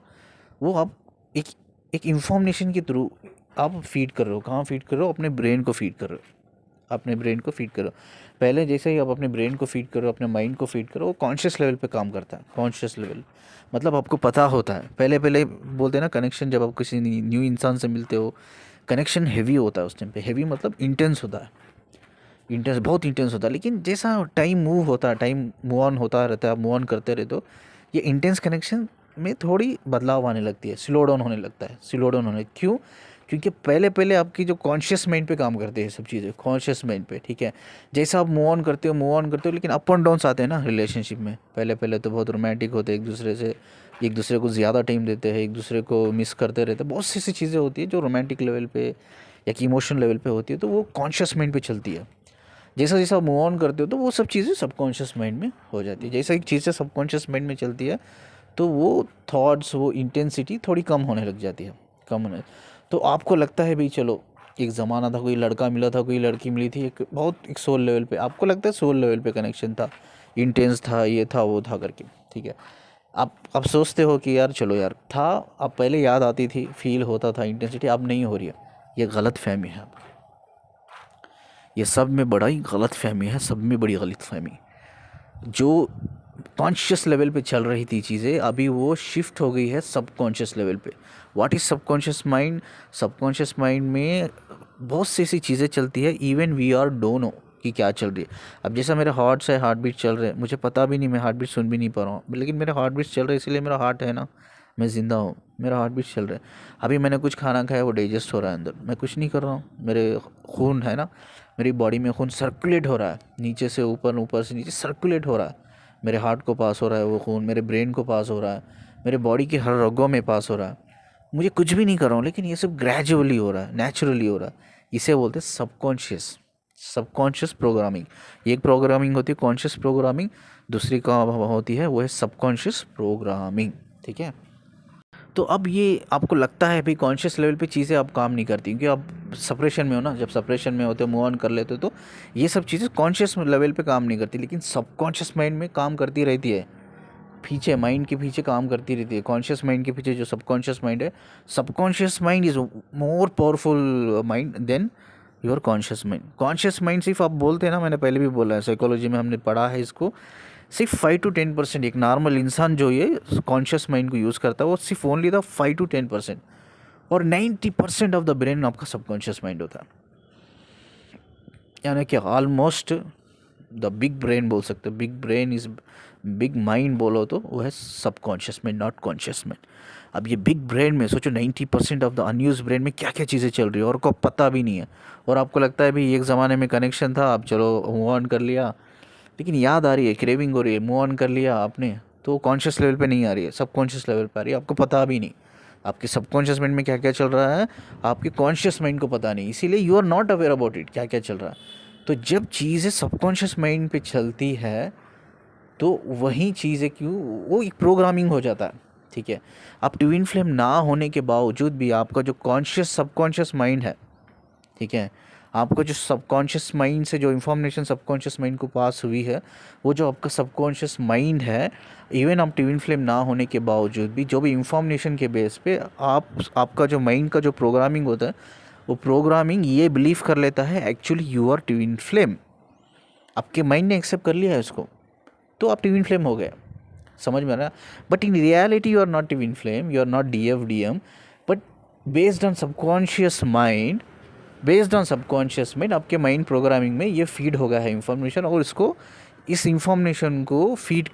वो आप एक एक इन्फॉर्मेशन के थ्रू आप फीड कर रहे हो। कहाँ फीड कर रहे हो? अपने ब्रेन को फीड कर रहे हो, अपने ब्रेन को फीड करो। पहले जैसे ही आप अपने ब्रेन को फीड करो, अपने माइंड को फीड करो, वो कॉन्शियस लेवल पे काम करता है। कॉन्शियस लेवल मतलब आपको पता होता है, पहले पहले बोलते हैं ना कनेक्शन, जब आप किसी न्यू इंसान से मिलते हो, कनेक्शन हैवी होता है उस टाइम पे। हैवी मतलब इंटेंस होता है, इंटेंस, बहुत इंटेंस होता है। लेकिन जैसा टाइम मूव होता है, टाइम मूव ऑन होता रहता है, आप मूव ऑन करते रहते हो, ये इंटेंस कनेक्शन में थोड़ी बदलाव आने लगती है, स्लो डाउन होने लगता है, स्लो डाउन होने क्यों? क्योंकि पहले पहले आपकी जो कॉन्शियस माइंड पे काम करते हैं सब चीज़ें, कॉन्शियस माइंड पे, ठीक है। जैसा आप मूव ऑन करते हो, मूव ऑन करते हो, लेकिन अप एंड डाउन्स आते हैं ना रिलेशनशिप में। पहले पहले तो बहुत रोमांटिक होते हैं, एक दूसरे से, एक दूसरे को ज़्यादा टाइम देते हैं, एक दूसरे को मिस करते रहते हैं, बहुत सी ऐसी चीज़ें होती है जो रोमांटिक लेवल पे या कि इमोशनल लेवल पे होती है, तो वो कॉन्शियस माइंड पे चलती है। जैसा जैसा मूव ऑन करते हो तो वो सब चीज़ें सबकॉन्शियस माइंड में हो जाती है। जैसा एक चीज़ें सबकॉन्शियस माइंड में चलती है तो वो थॉट्स, वो इंटेंसिटी थोड़ी कम होने लग जाती है, कम होने। तो आपको लगता है भाई चलो, एक ज़माना था, कोई लड़का मिला था, कोई लड़की मिली थी, एक बहुत एक सोल लेवल पे, आपको लगता है सोल लेवल पे कनेक्शन था, इंटेंस था, ये था वो था करके, ठीक है। आप सोचते हो कि यार चलो यार था, अब पहले याद आती थी, फील होता था इंटेंसिटी, अब नहीं हो रही है। ये गलत फहमी है आपकी, ये सब में बड़ा ही गलत फहमी है, सब में बड़ी गलत फहमी। जो कॉन्शियस लेवल पे चल रही थी चीज़ें, अभी वो शिफ्ट हो गई है सबकॉन्शियस लेवल पे। What is subconscious mind? Subconscious mind में बहुत सी ऐसी चीज़ें चलती है, even we are don't know कि क्या चल रही है। अब जैसा मेरे हार्ट से हार्ट बीट चल रहे हैं, मुझे पता भी नहीं, मैं हार्ट बीट सुन भी नहीं पा रहा हूँ, लेकिन मेरे हार्ट बीट चल रहे हैं, इसलिए मेरा हार्ट है ना, मैं ज़िंदा हूँ, मेरा हार्ट बीट चल रहा है। अभी मैंने कुछ खाना खाया, वो डाइजेस्ट हो रहा है अंदर, मैं कुछ नहीं कर रहा हूँ, मेरे खून है ना, मेरी बॉडी में खून सर्कुलेट हो रहा है, नीचे से ऊपर, ऊपर से नीचे सर्कुलेट हो रहा है, मेरे हार्ट को पास हो रहा है वो खून, मेरे ब्रेन को पास हो रहा है, मेरे बॉडी के हर रगों में पास हो रहा है। मुझे कुछ भी नहीं कर रहा हूँ, लेकिन ये सब ग्रेजुअली हो रहा है, नेचुरली हो रहा है। इसे बोलते हैं सबकॉन्शियस, सबकॉन्शियस प्रोग्रामिंग। एक प्रोग्रामिंग होती है कॉन्शियस प्रोग्रामिंग, दूसरी का होती है वो है सबकॉन्शियस प्रोग्रामिंग, ठीक है। तो अब ये आपको लगता है भाई कॉन्शियस लेवल पे चीज़ें अब काम नहीं करती, क्योंकि आप सप्रेशन में हो ना, जब सप्रेशन में होते हो मूव ऑन कर लेते हो तो ये सब चीज़ें कॉन्शियस लेवल पे काम नहीं करती, लेकिन सबकॉन्शियस माइंड में काम करती रहती है, पीछे माइंड के पीछे काम करती रहती है। कॉन्शियस माइंड के पीछे जो सबकॉन्शियस माइंड है, subconscious mind is more powerful mind than your conscious mind. Conscious mind सिर्फ आप बोलते हैं ना, मैंने पहले भी बोला है, साइकोलॉजी में हमने पढ़ा है इसको, सिर्फ 5 to 10% एक नॉर्मल इंसान जो ये कॉन्शियस माइंड को यूज़ करता है वो सिर्फ ओनली द 5 to 10%, और 90% ऑफ द ब्रेन आपका सबकॉन्शियस माइंड होता है। यानी कि ऑलमोस्ट द बिग ब्रेन बोल सकते हो, big brain is big mind बोलो तो वो है subconscious mind, not conscious mind. अब ये बिग ब्रेन में सोचो 90% ऑफ द अनयूज ब्रेन में क्या क्या चीज़ें चल रही है और आपको पता भी नहीं है, और आपको लगता है भाई एक ज़माने में कनेक्शन था, आप चलो मूव ऑन कर लिया, लेकिन याद आ रही है, क्रेविंग हो रही है, मूव ऑन कर लिया आपने, तो कॉन्शियस लेवल पे नहीं आ रही है, सबकॉन्शियस लेवल पे आ रही है, आपको पता भी नहीं आपके सबकॉन्शियस माइंड में क्या क्या चल रहा है, आपके कॉन्शियस माइंड को पता नहीं, इसीलिए you are not aware about it क्या क्या चल रहा है। तो जब चीज़ें सबकॉन्शियस माइंड पे चलती है तो वही चीज़ें क्यों, वो एक प्रोग्रामिंग हो जाता है, ठीक है। अब ट्विन फ्लेम ना होने के बावजूद भी आपका जो कॉन्शियस सबकॉन्शियस माइंड है, ठीक है, आपका जो सबकॉन्शियस माइंड से जो इन्फॉर्मेशन सबकॉन्शियस माइंड को पास हुई है, वो जो आपका सबकॉन्शियस माइंड है, इवन आप ट्विन फ्लेम ना होने के बावजूद भी जो भी इंफॉर्मेशन के बेस पे आपका जो माइंड का जो प्रोग्रामिंग होता है, वो प्रोग्रामिंग ये बिलीव कर लेता है actually you are twin flame. आपके माइंड ने एक्सेप्ट कर लिया है उसको, तो आप ट्विन फ्लेम हो गए, समझ में आ रहा। But in reality you are not twin flame, you are not DFDM, but based on subconscious mind, based on subconscious mind आपके माइंड प्रोग्रामिंग में ये फीड हो गया है इंफॉर्मेशन, और इसको इस इंफॉर्मेशन को फीड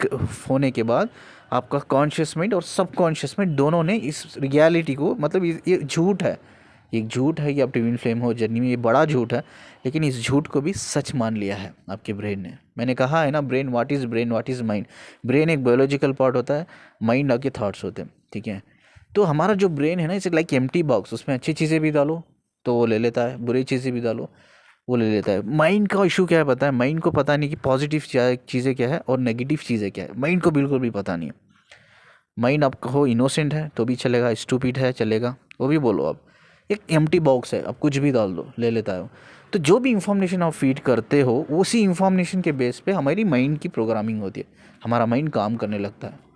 होने के बाद आपका कॉन्शियस माइंड और सबकॉन्शियस माइंड दोनों ने इस रियलिटी को, मतलब ये झूठ है, एक झूठ है कि आप ट्विन फ्लेम हो जर्नी में, ये बड़ा झूठ है, लेकिन इस झूठ को भी सच मान लिया है आपके ब्रेन ने। मैंने कहा है ना, brain what is brain, what is mind. Brain एक बायोलॉजिकल पार्ट होता है, माइंड आपके थाट्स होते हैं, ठीक है। तो हमारा जो ब्रेन है ना, इट्स लाइक एम्प्टी बॉक्स, उसमें अच्छी चीज़ें भी डालो तो वो ले लेता है, बुरी चीज़ें भी डालो वो ले लेता है। माइंड का इशू क्या है पता है, माइंड को पता नहीं कि पॉजिटिव चीज़ें क्या है और नेगेटिव चीज़ें क्या है, माइंड को बिल्कुल भी पता नहीं है। माइंड आप कहो इनोसेंट है तो भी चलेगा, स्टूपिड है चलेगा, वो भी बोलो आप, एक एम्प्टी बॉक्स है, आप कुछ भी डाल दो ले लेता है वो। तो जो भी इंफॉर्मेशन आप फीड करते हो उसी इंफॉर्मेशन के बेस पे हमारी माइंड की प्रोग्रामिंग होती है, हमारा माइंड काम करने लगता है।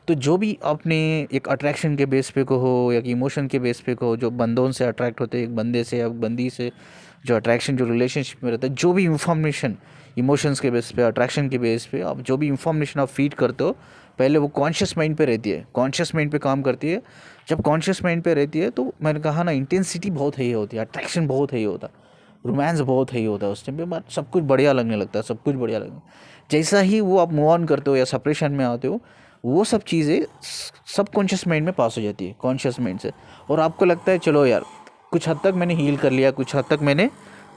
तो जो भी आपने एक अट्रैक्शन के बेस पे कहो या कि इमोशन के बेस पे कहो, जो बंदों से अट्रैक्ट होते हैं, एक बंदे से या बंदी से जो अट्रैक्शन जो रिलेशनशिप में रहता है, जो भी इंफॉर्मेशन इमोशंस के बेस पे, अट्रैक्शन के बेस पे आप जो भी इंफॉर्मेशन आप फीड करते हो, पहले वो कॉन्शियस माइंड पे रहती है, कॉन्शियस माइंड पे काम करती है। जब कॉन्शियस माइंड पे रहती है तो मैंने कहा ना, इंटेंसिटी बहुत है होती है, अट्रैक्शन बहुत है होता है, रोमांस बहुत है होता है उस टाइम पे, बट सब कुछ बढ़िया लगने लगता है, सब कुछ बढ़िया लगने। जैसा ही वो आप मूव ऑन करते हो या सेपरेशन में आते हो, वो सब चीज़ें सबकॉन्शियस माइंड में पास हो जाती है कॉन्शियस माइंड से, और आपको लगता है चलो यार कुछ हद तक मैंने हील कर लिया, कुछ हद तक मैंने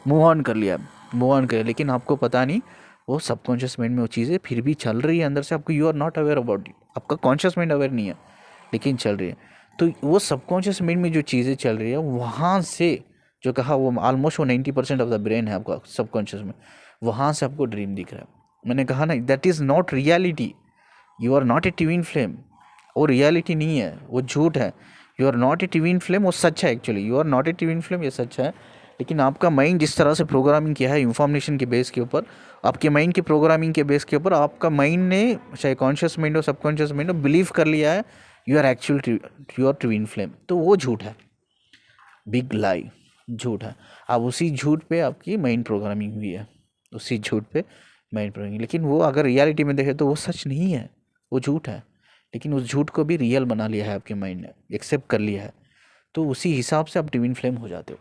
मूव ऑन कर लिया, मूव ऑन कर लिया, लेकिन आपको पता नहीं वो सबकॉन्शियस माइंड में वो चीज़ें फिर भी चल रही है अंदर से, आपको you are not aware about it, आपका कॉन्शियस माइंड अवेयर नहीं है लेकिन चल रही है। तो वो सबकॉन्शियस माइंड में जो चीज़ें चल रही है वहाँ से, जो कहा वो ऑलमोस्ट वो 90% ऑफ द ब्रेन है आपका सबकॉन्शियस में, वहाँ से आपको ड्रीम दिख रहा है। मैंने कहा ना, that is not reality, you are not a twin flame, वो रियलिटी नहीं है, वो झूठ है। You are not a twin flame, वो सच है actually, you are not a twin flame, ये सच है। लेकिन आपका माइंड जिस तरह से प्रोग्रामिंग किया है इंफॉर्मेशन के बेस के ऊपर, आपके माइंड की प्रोग्रामिंग के बेस के ऊपर आपका माइंड ने, चाहे कॉन्शियस माइंड हो सबकॉन्शियस माइंड हो, बिलीव कर लिया है you are actual you are twin flame, तो वो झूठ है, बिग लाई, झूठ है। अब उसी झूठ पे आपकी माइंड प्रोग्रामिंग हुई है, उसी झूठ पे माइंड प्रोग्रामिंग, लेकिन वो अगर रियलिटी में देखें तो वो सच नहीं है, वो झूठ है, लेकिन उस झूठ को भी रियल बना लिया है आपके माइंड ने, एक्सेप्ट कर लिया है। तो उसी हिसाब से आप ट्विन फ्लेम हो जाते हो,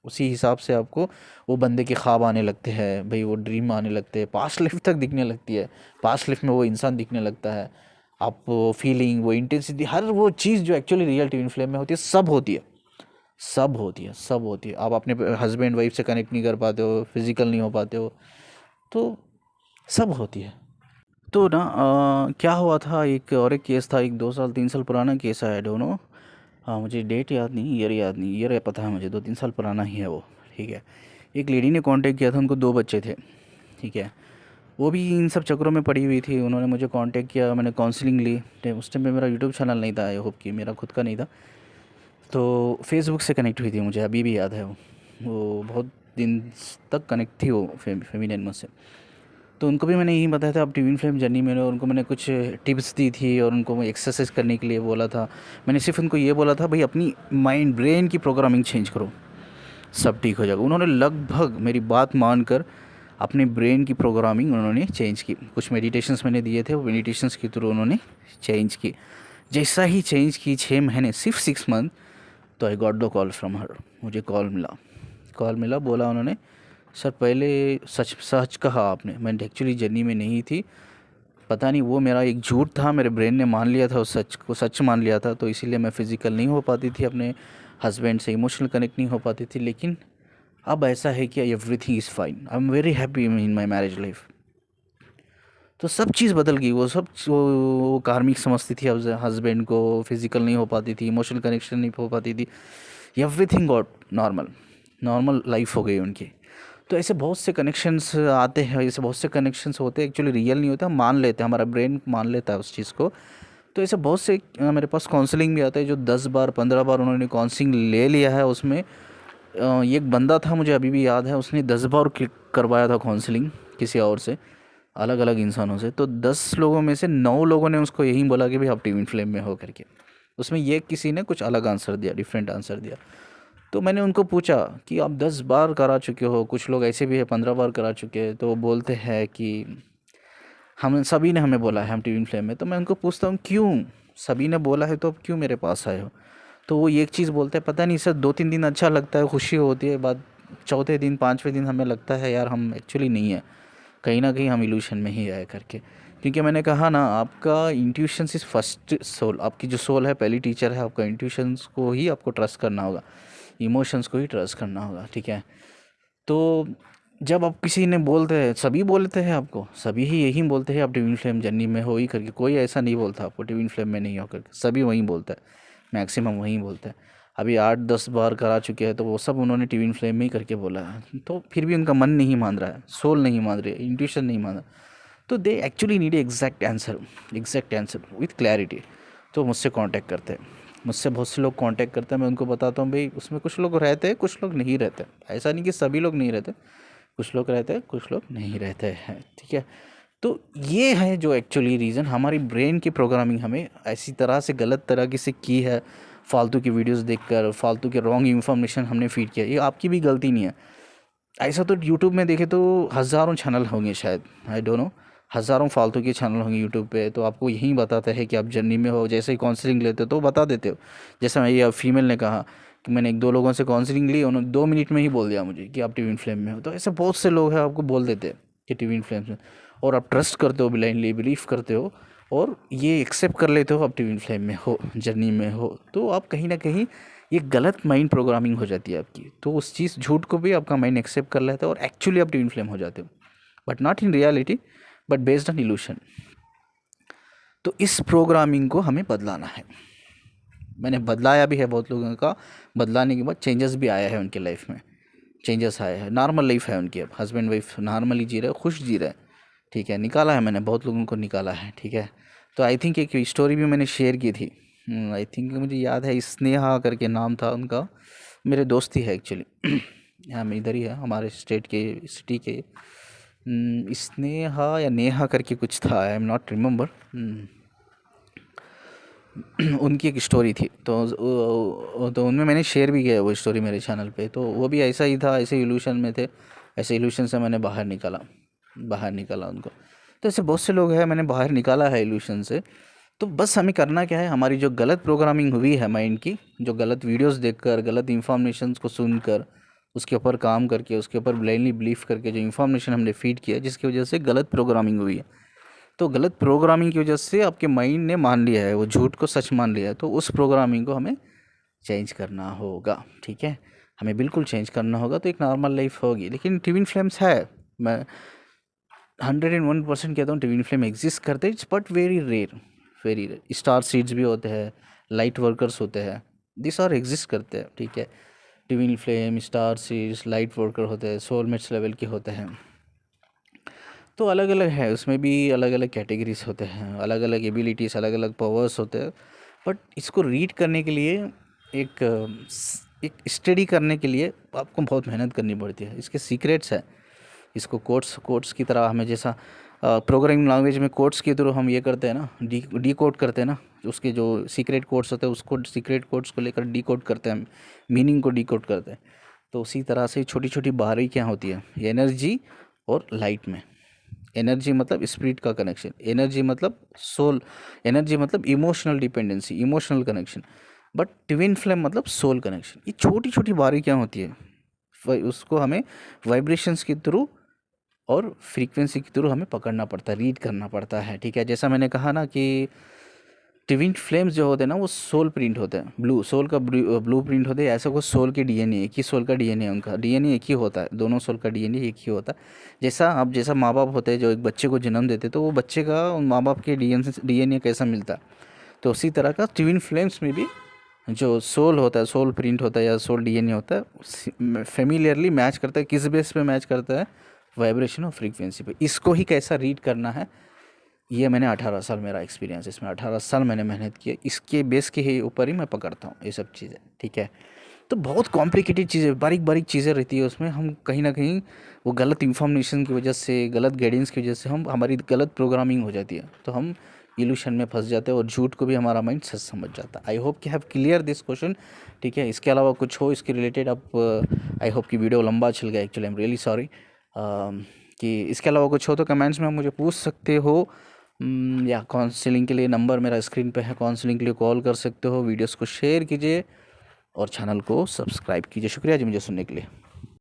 उसी हिसाब से आपको वो बंदे के ख्वाब आने लगते हैं भाई, वो ड्रीम आने लगते हैं, पास्ट लाइफ तक दिखने लगती है, पास्ट लाइफ में वो इंसान दिखने लगता है, आप वो फीलिंग, वो इंटेंसिटी, हर वो चीज़ जो एक्चुअली रियल ट्विन फ्लेम में होती है, सब होती है, सब होती है, सब होती है। आप अपने हस्बैंड वाइफ से कनेक्ट नहीं कर पाते हो, फिजिकल नहीं हो पाते हो, तो सब होती है। तो ना क्या हुआ था, एक और एक केस था, एक 2 साल 3 साल पुराना केस है, आई डोंट नो, हाँ मुझे डेट याद नहीं, ईयर याद नहीं, ईयर पता है मुझे, 2 3 साल पुराना ही है वो, ठीक है। एक लेडी ने कांटेक्ट किया था, उनको 2 बच्चे थे, ठीक है। वो भी इन सब चक्करों में पड़ी हुई थी। उन्होंने मुझे कांटेक्ट किया, मैंने काउंसलिंग ली। उस टाइम पे मेरा यूट्यूब चैनल नहीं था, आई होप कि मेरा खुद का नहीं था। तो फेसबुक से कनेक्ट हुई थी, मुझे अभी भी याद है वो बहुत दिन तक कनेक्ट थी वो फेमिनियन मुझसे। तो उनको भी मैंने यही बताया था, अब ट्विन फ्लेम जर्नी में, और उनको मैंने कुछ टिप्स दी थी और उनको एक्सरसाइज करने के लिए बोला था। मैंने सिर्फ उनको ये बोला था, भाई अपनी माइंड ब्रेन की प्रोग्रामिंग चेंज करो, सब ठीक हो जाएगा। उन्होंने लगभग मेरी बात मानकर अपने ब्रेन की प्रोग्रामिंग उन्होंने चेंज की। कुछ मेडिटेशंस मैंने दिए थे, वो मेडिटेशंस के थ्रू उन्होंने चेंज की। जैसा ही चेंज की 6 महीने, सिर्फ 6 मंथ, तो I got the call from her. मुझे कॉल मिला, बोला उन्होंने, सर पहले सच सच कहा आपने, मैं एक्चुअली जर्नी में नहीं थी, पता नहीं वो मेरा एक झूठ था, मेरे ब्रेन ने मान लिया था, उस सच को सच मान लिया था, तो इसीलिए मैं फ़िज़िकल नहीं हो पाती थी, अपने हस्बैंड से इमोशनल कनेक्ट नहीं हो पाती थी। लेकिन अब ऐसा है कि everything is fine, I am very happy in my marriage life. तो सब चीज़ बदल गई। वो कार्मिक समझती थी अब हस्बैंड को, फिज़िकल नहीं हो पाती थी, इमोशनल कनेक्शन नहीं हो पाती थी, everything got normal. Normal life हो गई उनकी। तो ऐसे बहुत से कनेक्शंस आते हैं, ऐसे बहुत से कनेक्शंस होते हैं, एक्चुअली रियल नहीं होता, हम मान लेते हैं, हमारा ब्रेन मान लेता है उस चीज़ को। तो ऐसे बहुत से मेरे पास काउंसलिंग भी आता है, जो 10 बार 15 बार उन्होंने काउंसलिंग ले लिया है। उसमें एक बंदा था, मुझे अभी भी याद है, उसने 10 बार करवाया था काउंसलिंग किसी और से, अलग अलग इंसानों से। तो 10 लोगों में से 9 लोगों ने उसको यही बोला कि भाई आप ट्विन फ्लेम में हो करके। उसमें ये किसी ने कुछ अलग आंसर दिया, डिफरेंट आंसर दिया। तो मैंने उनको पूछा कि आप 10 बार करा चुके हो, कुछ लोग ऐसे भी है 15 बार करा चुके हैं, तो वो बोलते हैं कि हम सभी ने हमें बोला है हम ट्विन फ्लेम में। तो मैं उनको पूछता हूँ क्यों, सभी ने बोला है तो अब क्यों मेरे पास आए हो? तो वो एक चीज़ बोलते हैं, पता नहीं सर, 2-3 दिन अच्छा लगता है, खुशी होती है, बाद चौथे दिन 5वें दिन हमें लगता है यार हम एक्चुअली नहीं है, कहीं ना कहीं हम इल्यूशन में ही आए करके। क्योंकि मैंने कहा ना, आपका इंट्यूशन इज़ फर्स्ट सोल, आपकी जो सोल है पहली टीचर है आपका। इंट्यूशंस को ही आपको ट्रस्ट करना होगा, इमोशंस को ही ट्रस्ट करना होगा, ठीक है। तो जब आप किसी ने बोलते हैं, सभी बोलते हैं आपको, सभी ही यही बोलते हैं आप ट्विन फ्लेम जर्नी में हो ही करके, कोई ऐसा नहीं बोलता आपको ट्विन फ्लेम में नहीं हो करके, सभी वहीं बोलता है, मैक्सिमम वहीं बोलता है। अभी 8-10 बार करा चुके हैं तो वो सब उन्होंने ट्विन फ्लेम में ही करके बोला है। तो फिर भी उनका मन नहीं मान रहा है, सोल नहीं मान रही है, इंट्यूशन नहीं मान रहा। तो they actually need exact answer with clarity. तो मुझसे कांटेक्ट करते हैं, मुझसे बहुत से लोग कांटेक्ट करते हैं। मैं उनको बताता हूँ भाई उसमें कुछ लोग रहते हैं, कुछ लोग नहीं रहते, ऐसा नहीं कि सभी लोग नहीं रहते, कुछ लोग रहते हैं, कुछ लोग नहीं रहते हैं, ठीक है। तो ये है जो एक्चुअली रीज़न, हमारी ब्रेन की प्रोग्रामिंग हमें ऐसी तरह से गलत तरीके से की है, फालतू की वीडियोस देखकर, फालतू के रॉन्ग इन्फॉर्मेशन हमने फीड किया। ये आपकी भी गलती नहीं है। ऐसा तो यूट्यूब में देखे तो हज़ारों चैनल होंगे शायद, आई डोंट नो, हज़ारों फालतू के चैनल होंगे यूट्यूब पे, तो आपको यही बताता है कि आप जर्नी में हो। जैसे ही काउंसलिंग लेते हो तो बता देते हो, जैसे मैं ये फीमेल ने कहा कि मैंने 1-2 लोगों से काउंसलिंग ली, उन्होंने 2 मिनट में ही बोल दिया मुझे कि आप ट्विन फ्लेम में हो। तो ऐसे बहुत से लोग हैं आपको बोल देते हैं कि ट्विन फ्लेम में, और आप ट्रस्ट करते हो, ब्लाइंडली बिलीव करते हो, और ये एक्सेप्ट कर लेते हो आप ट्विन फ्लेम में हो, जर्नी में हो। तो आप कहीं ना कहीं ये गलत माइंड प्रोग्रामिंग हो जाती है आपकी। तो उस चीज़ झूठ को भी आपका माइंड एक्सेप्ट कर लेता है, और एक्चुअली आप ट्विन फ्लेम हो जाते हो, but not in reality, but based on evolution. तो इस प्रोग्रामिंग को हमें बदलाना है। मैंने बदलाया भी है बहुत लोगों का, बदलाने के बाद चेंजेस भी आया है उनके लाइफ में, चेंजेस आए हैं, नॉर्मल लाइफ है उनकी, अब हस्बैंड वाइफ नॉर्मली जी रहे, खुश जी रहे, ठीक है। निकाला है मैंने, बहुत लोगों को निकाला है, ठीक है। तो आई थिंक एक स्टोरी भी मैंने शेयर की थी, आई थिंक मुझे याद है, स्नेहा करके नाम था उनका, मेरे दोस्त ही है एक्चुअली, हम इधर ही है, हमारे स्टेट के, सिटी के। स्नेहा या नेहा करके कुछ था, आई एम नॉट रिमेम्बर। उनकी एक स्टोरी थी, तो उनमें मैंने शेयर भी किया है वो स्टोरी मेरे चैनल पे। तो वो भी ऐसा ही था, ऐसे इल्यूशन में थे, ऐसे इल्यूशन से मैंने बाहर निकाला उनको। तो ऐसे बहुत से लोग हैं, मैंने बाहर निकाला है इल्यूशन से। तो बस हमें करना क्या है, हमारी जो गलत प्रोग्रामिंग हुई है माइंड की, जो गलत वीडियोस देखकर, गलत इन्फॉर्मेशन को सुनकर, उसके ऊपर काम करके, उसके ऊपर ब्लाइंडली बिलीव करके, जो इन्फॉर्मेशन हमने फीड किया, जिसकी वजह से गलत प्रोग्रामिंग हुई है। तो गलत प्रोग्रामिंग की वजह से आपके माइंड ने मान लिया है, वो झूठ को सच मान लिया है। तो उस प्रोग्रामिंग को हमें चेंज करना होगा, ठीक है, हमें बिल्कुल चेंज करना होगा। तो एक नॉर्मल लाइफ होगी। लेकिन ट्विन फ्लेम्स है, मैं 101% कहता हूँ, ट्विन फ्लेम एग्जिस्ट करते हैं, but very rare, very rare. Star seeds भी होते हैं, लाइट वर्कर्स होते हैं, दिस आर एग्जिस्ट करते हैं, ठीक है। Twin flame, star seeds, light worker होते हैं, सोलमेट्स लेवल के होते हैं। तो अलग अलग है, उसमें भी अलग अलग कैटेगरीज होते हैं, अलग अलग एबिलिटीज़, अलग अलग पावर्स होते हैं। बट इसको रीड करने के लिए एक स्टडी करने के लिए आपको बहुत मेहनत करनी पड़ती है। इसके सीक्रेट्स है। इसको कोड्स कोड्स की तरह हमें जैसा प्रोग्रामिंग लैंग्वेज में कोड्स के थ्रू हम ये करते हैं ना, डी कोड करते हैं ना, उसके जो सीक्रेट कोड्स होते हैं उसको सीक्रेट कोड्स को लेकर डी कोड करते हैं, मीनिंग को डी कोड करते हैं। तो उसी तरह से छोटी छोटी बारीकियाँ होती है एनर्जी और लाइट में। एनर्जी मतलब स्पिरिट का कनेक्शन, एनर्जी मतलब सोल, एनर्जी मतलब emotional dependency, emotional connection. But twin flame मतलब सोल कनेक्शन। ये छोटी छोटी बारीकियाँ होती है, उसको हमें वाइब्रेशंस के थ्रू और फ्रीक्वेंसी के थ्रू हमें पकड़ना पड़ता है, रीड करना पड़ता है। ठीक है, जैसा मैंने कहा ना कि ट्विन फ्लेम्स जो होते हैं ना वो सोल प्रिंट होते हैं, ब्लू सोल का ब्लू प्रिंट होते हैं। ऐसा कोई सोल के डीएनए, एक ही सोल का डीएनए, उनका डीएनए एक ही होता है, दोनों सोल का डीएनए एक ही होता है। जैसा अब जैसा माँ बाप होते हैं जो एक बच्चे को जन्म देते, तो वो बच्चे का उन माँ बाप के डीएनए कैसा मिलता है, तो उसी तरह का ट्विन फ्लेम्स में भी जो सोल होता है, सोल प्रिंट होता है या सोल डीएनए होता है, फेमिलियरली मैच करता है। किस बेस पे मैच करता है? वाइब्रेशन और फ्रीक्वेंसी पे। इसको ही कैसा रीड करना है, ये मैंने 18 साल मेरा एक्सपीरियंस, इसमें 18 साल मैंने मेहनत की है, इसके बेस के ही ऊपर ही मैं पकड़ता हूँ ये सब चीज़ें। ठीक है, तो बहुत कॉम्प्लिकेटेड चीज़ें, बारीक बारीक चीज़ें रहती है उसमें। हम कहीं ना कहीं वो गलत इन्फॉर्मेशन की वजह से, गलत गाइडेंस की वजह से हम हमारी गलत प्रोग्रामिंग हो जाती है, तो हम इल्यूशन में फंस जाते हैं और झूठ को भी हमारा माइंड सच समझ जाता है। आई होप कि हैव क्लियर दिस क्वेश्चन। ठीक है, इसके अलावा कुछ हो इसके रिलेटेड आप, आई होप कि वीडियो लंबा चल गया, actually I am really sorry. कि इसके अलावा कुछ हो तो कमेंट्स में आप मुझे पूछ सकते हो। या काउंसलिंग के लिए नंबर मेरा स्क्रीन पे है, काउंसलिंग के लिए कॉल कर सकते हो। वीडियोस को शेयर कीजिए और चैनल को सब्सक्राइब कीजिए। शुक्रिया जी मुझे सुनने के लिए।